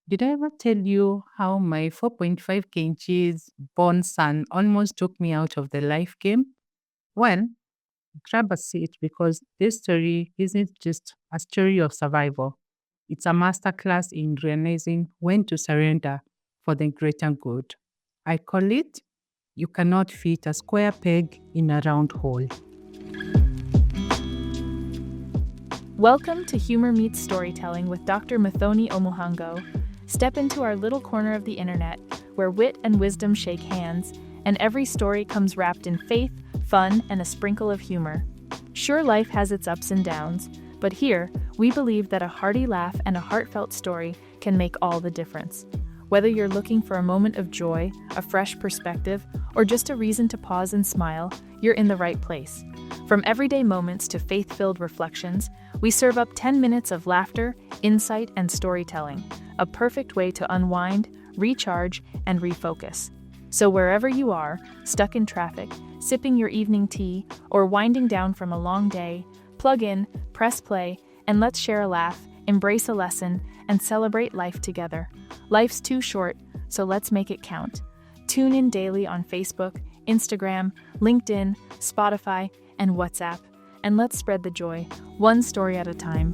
Did I ever tell you how my 4.5 kgs born son almost took me out of the life game? Well, grab a seat because this story isn't just a story of survival. It's a masterclass in realizing when to surrender for the greater good. I call it You Cannot Fit a Square Peg in a Round Hole. Welcome to Humor Meets Storytelling with Dr. Mathoni Omuhango. Step into our little corner of the internet where wit and wisdom shake hands, and every story comes wrapped in faith, fun, and a sprinkle of humor. Sure, life has its ups and downs, but here, we believe that a hearty laugh and a heartfelt story can make all the difference. Whether you're looking for a moment of joy, a fresh perspective, or just a reason to pause and smile, you're in the right place. From everyday moments to faith-filled reflections, we serve up 10 minutes of laughter, insight, and storytelling, a perfect way to unwind, recharge, and refocus. So wherever you are, stuck in traffic, sipping your evening tea, or winding down from a long day, plug in, press play, and let's share a laugh, embrace a lesson, and celebrate life together. Life's too short, so let's make it count. Tune in daily on Facebook, Instagram, LinkedIn, Spotify, and WhatsApp, and let's spread the joy, one story at a time.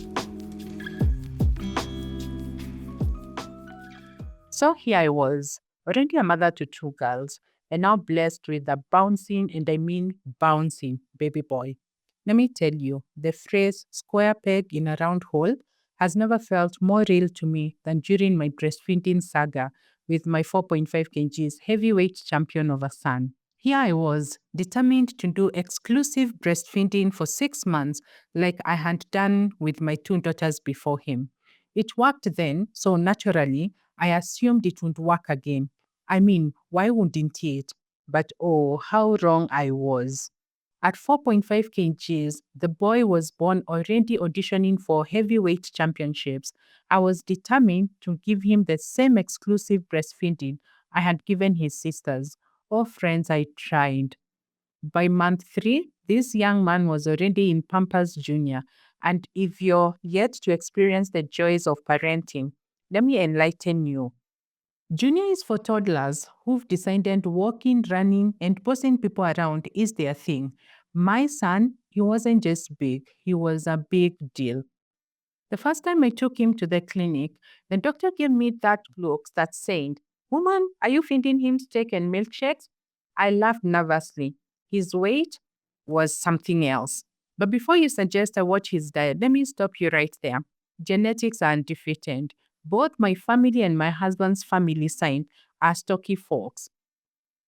So here I was, already a mother to two girls, and now blessed with a bouncing, and I mean bouncing, baby boy. Let me tell you, the phrase square peg in a round hole has never felt more real to me than during my breastfeeding saga with my 4.5 kgs heavyweight champion of a son. Here I was, determined to do exclusive breastfeeding for 6 months, like I had done with my two daughters before him. It worked then, so naturally, I assumed it would work again. I mean, why wouldn't it? But oh, how wrong I was. At 4.5 kgs, the boy was born already auditioning for heavyweight championships. I was determined to give him the same exclusive breastfeeding I had given his sisters. Oh, friends, I tried. By month three, this young man was already in Pampers Junior. And if you're yet to experience the joys of parenting, let me enlighten you. Junior is for toddlers who've decided walking, running, and bossing people around is their thing. My son, he wasn't just big, he was a big deal. The first time I took him to the clinic, the doctor gave me that look that said, "Woman, are you feeding him steak and milkshakes?" I laughed nervously. His weight was something else. But before you suggest I watch his diet, let me stop you right there. Genetics are undefeated. Both my family and my husband's family side are stocky folks.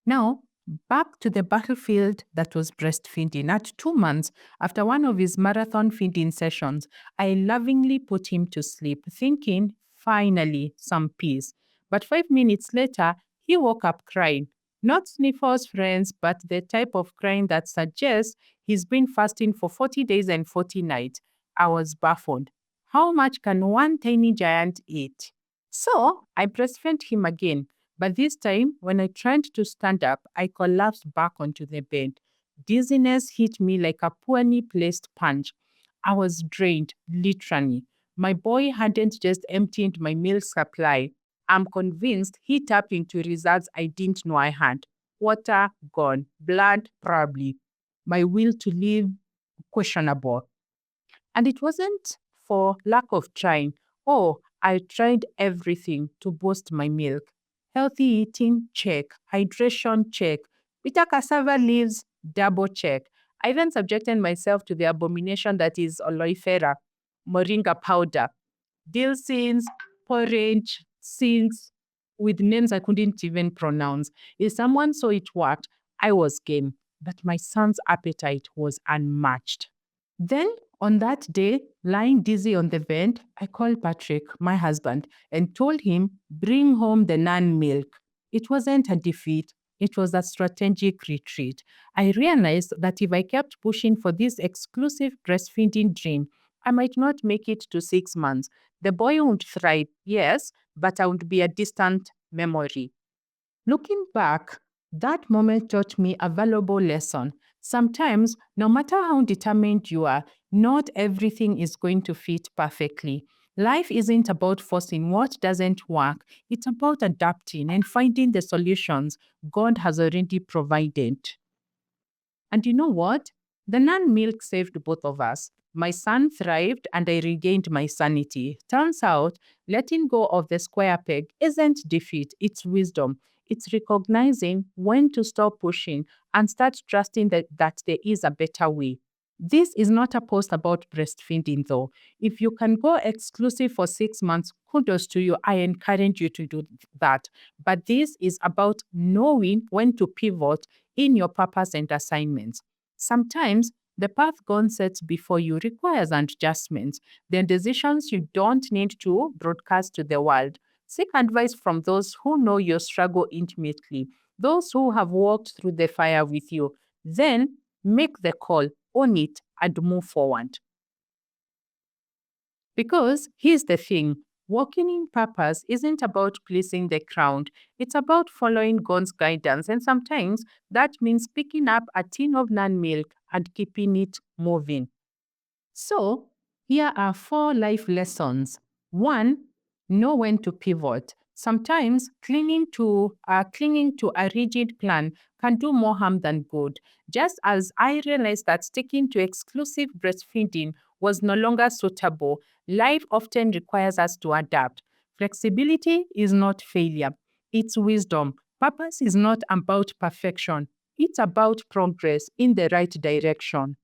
Now, back to the battlefield that was breastfeeding. At 2 months, after one of his marathon feeding sessions, I lovingly put him to sleep, thinking, finally, some peace. But 5 minutes later, he woke up crying. Not sniffles, friends, but the type of crying that suggests he's been fasting for 40 days and 40 nights. I was baffled. How much can one tiny giant eat? So I breastfed him again, but this time, when I tried to stand up, I collapsed back onto the bed. Dizziness hit me like a poorly placed punch. I was drained, literally. My boy hadn't just emptied my milk supply. I'm convinced he tapped into results I didn't know I had. Water gone, blood probably. My will to live questionable. And it wasn't for lack of trying. Oh, I tried everything to boost my milk. Healthy eating, check. Hydration, check. Bitter cassava leaves, double check. I even subjected myself to the abomination that is aloe vera, moringa powder, dill seeds, porridge, seeds, with names I couldn't even pronounce. If someone saw it worked, I was game. But my son's appetite was unmatched. Then, on that day, lying dizzy on the bed, I called Patrick, my husband, and told him, bring home the nan milk. It wasn't a defeat, it was a strategic retreat. I realized that if I kept pushing for this exclusive breastfeeding dream, I might not make it to 6 months. The boy would thrive, yes, but I would be a distant memory. Looking back, that moment taught me a valuable lesson. Sometimes, no matter how determined you are, not everything is going to fit perfectly. Life isn't about forcing what doesn't work, it's about adapting and finding the solutions God has already provided. And you know what? The non milk saved both of us. My son thrived and I regained my sanity. Turns out, letting go of the square peg isn't defeat, it's wisdom. It's recognizing when to stop pushing and start trusting that there is a better way. This is not a post about breastfeeding, though. If you can go exclusive for 6 months, kudos to you. I encourage you to do that. But this is about knowing when to pivot in your purpose and assignments. Sometimes the path God sets before you requires adjustments. Then decisions you don't need to broadcast to the world. Seek advice from those who know your struggle intimately, those who have walked through the fire with you. Then make the call, own it, and move forward. Because here's the thing, walking in purpose isn't about pleasing the crowd, it's about following God's guidance. And sometimes that means picking up a tin of non milk and keeping it moving. So, here are 4 life lessons. One, know when to pivot. Sometimes clinging to a rigid plan can do more harm than good. Just as I realized that sticking to exclusive breastfeeding was no longer suitable, life often requires us to adapt. Flexibility is not failure, it's wisdom. Purpose is not about perfection, it's about progress in the right direction.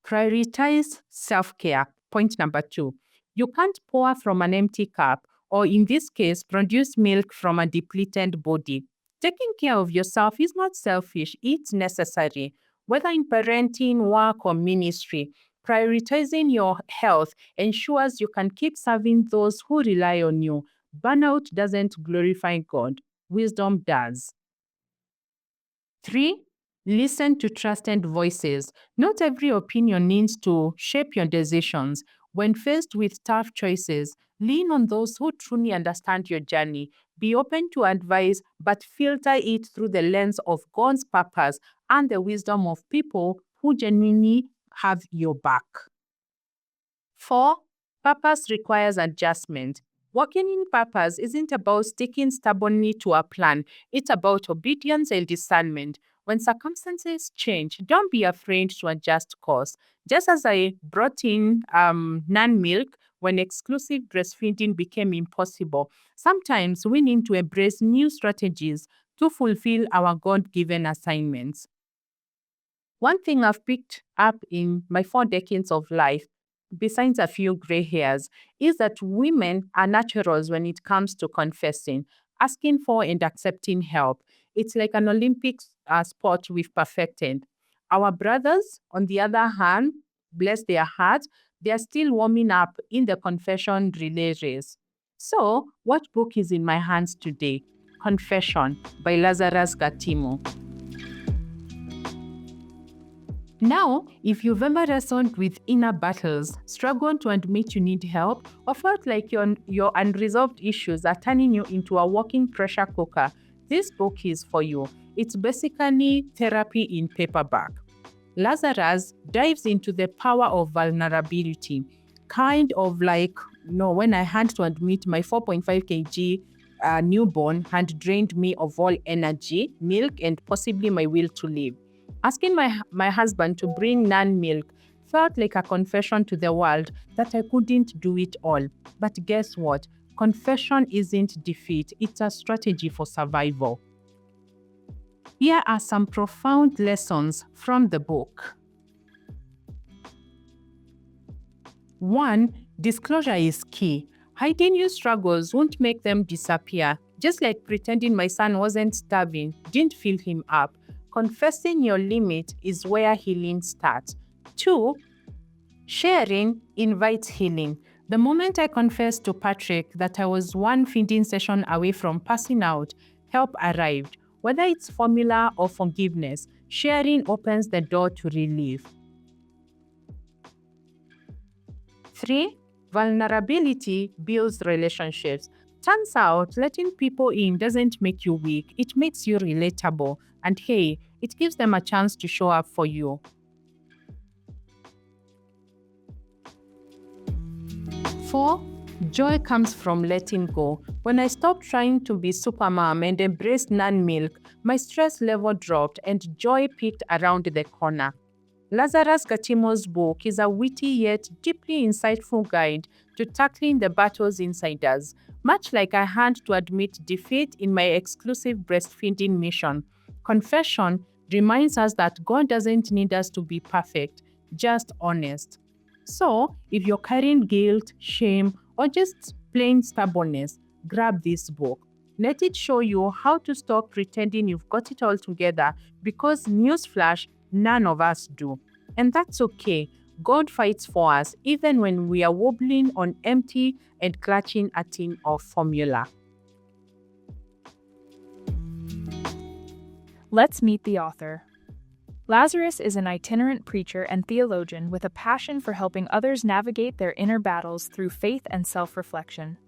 Prioritize self care. Point number 2. You can't pour from an empty cup, or in this case, produce milk from a depleted body. Taking care of yourself is not selfish, it's necessary. Whether in parenting, work, or ministry, prioritizing your health ensures you can keep serving those who rely on you. Burnout doesn't glorify God, wisdom does. 3. Listen to trusted voices. Not every opinion needs to shape your decisions. When faced with tough choices, lean on those who truly understand your journey. Be open to advice, but filter it through the lens of God's purpose and the wisdom of people who genuinely have your back. 4. Purpose requires adjustment. Walking in purpose isn't about sticking stubbornly to a plan, it's about obedience and discernment. When circumstances change, don't be afraid to adjust course. Just as I brought in non milk when exclusive breastfeeding became impossible, sometimes we need to embrace new strategies to fulfill our God given assignments. One thing I've picked up in my 4 decades of life, besides a few gray hairs, is that women are naturals when it comes to confessing, asking for and accepting help. It's like an Olympic sport we've perfected. Our brothers, on the other hand, bless their hearts, they are still warming up in the confession relay race. So, what book is in my hands today? Confession by Lazarus Gatimo. Now, if you've ever wrestled with inner battles, struggled to admit you need help, or felt like your unresolved issues are turning you into a walking pressure cooker, this book is for you. It's basically therapy in paperback. Lazarus dives into the power of vulnerability, kind of like, when I had to admit my 4.5 kg newborn had drained me of all energy, milk, and possibly my will to live. Asking my husband to bring non milk felt like a confession to the world that I couldn't do it all. But guess what? Confession isn't defeat, it's a strategy for survival. Here are some profound lessons from the book. 1. Disclosure is key. Hiding your struggles won't make them disappear. Just like pretending my son wasn't starving didn't fill him up. Confessing your limit is where healing starts. 2. Sharing invites healing. The moment I confessed to Patrick that I was one feeding session away from passing out, help arrived. Whether it's formula or forgiveness, sharing opens the door to relief. 3. Vulnerability builds relationships. Turns out, letting people in doesn't make you weak, it makes you relatable. And hey, it gives them a chance to show up for you. 4. Joy comes from letting go. When I stopped trying to be supermom and embraced non-milk, my stress level dropped and joy peaked around the corner. Lazarus Gatimo's book is a witty yet deeply insightful guide to tackling the battles inside us. Much like I had to admit defeat in my exclusive breastfeeding mission, confession reminds us that God doesn't need us to be perfect, just honest. So, if you're carrying guilt, shame, or just plain stubbornness, grab this book. Let it show you how to stop pretending you've got it all together, because newsflash, none of us do. And that's okay. God fights for us even when we are wobbling on empty and clutching a tin of formula. Let's meet the author. Lazarus is an itinerant preacher and theologian with a passion for helping others navigate their inner battles through faith and self-reflection.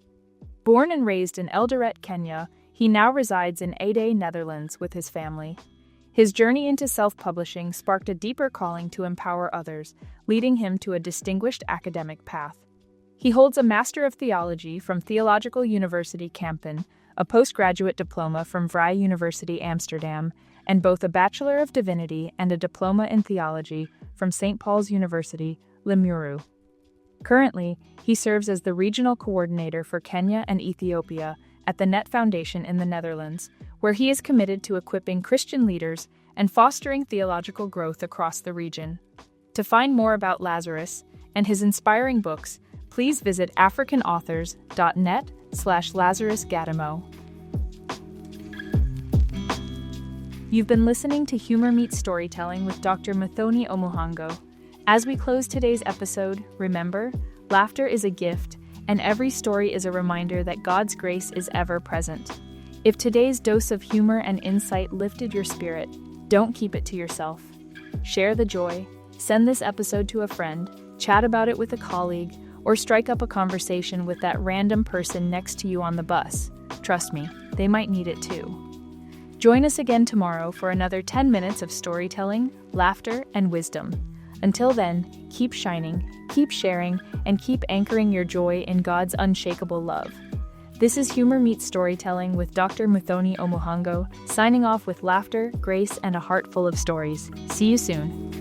Born and raised in Eldoret, Kenya, he now resides in Ede, Netherlands with his family. His journey into self-publishing sparked a deeper calling to empower others, leading him to a distinguished academic path. He holds a Master of Theology from Theological University Kampen, a postgraduate diploma from Vrije University Amsterdam, and both a Bachelor of Divinity and a Diploma in Theology from St. Paul's University, Limuru. Currently, he serves as the Regional Coordinator for Kenya and Ethiopia at the Net Foundation in the Netherlands, where he is committed to equipping Christian leaders and fostering theological growth across the region. To find more about Lazarus and his inspiring books, please visit africanauthors.net/LazarusGatimo. You've been listening to Humour Meets Storytelling with Dr. Muthoni Omuhango. As we close today's episode, remember, laughter is a gift, and every story is a reminder that God's grace is ever present. If today's dose of humor and insight lifted your spirit, don't keep it to yourself. Share the joy, send this episode to a friend, chat about it with a colleague, or strike up a conversation with that random person next to you on the bus. Trust me, they might need it too. Join us again tomorrow for another 10 minutes of storytelling, laughter, and wisdom. Until then, keep shining, keep sharing, and keep anchoring your joy in God's unshakable love. This is Humour Meets Storytelling with Dr. Muthoni Omuhango, signing off with laughter, grace, and a heart full of stories. See you soon.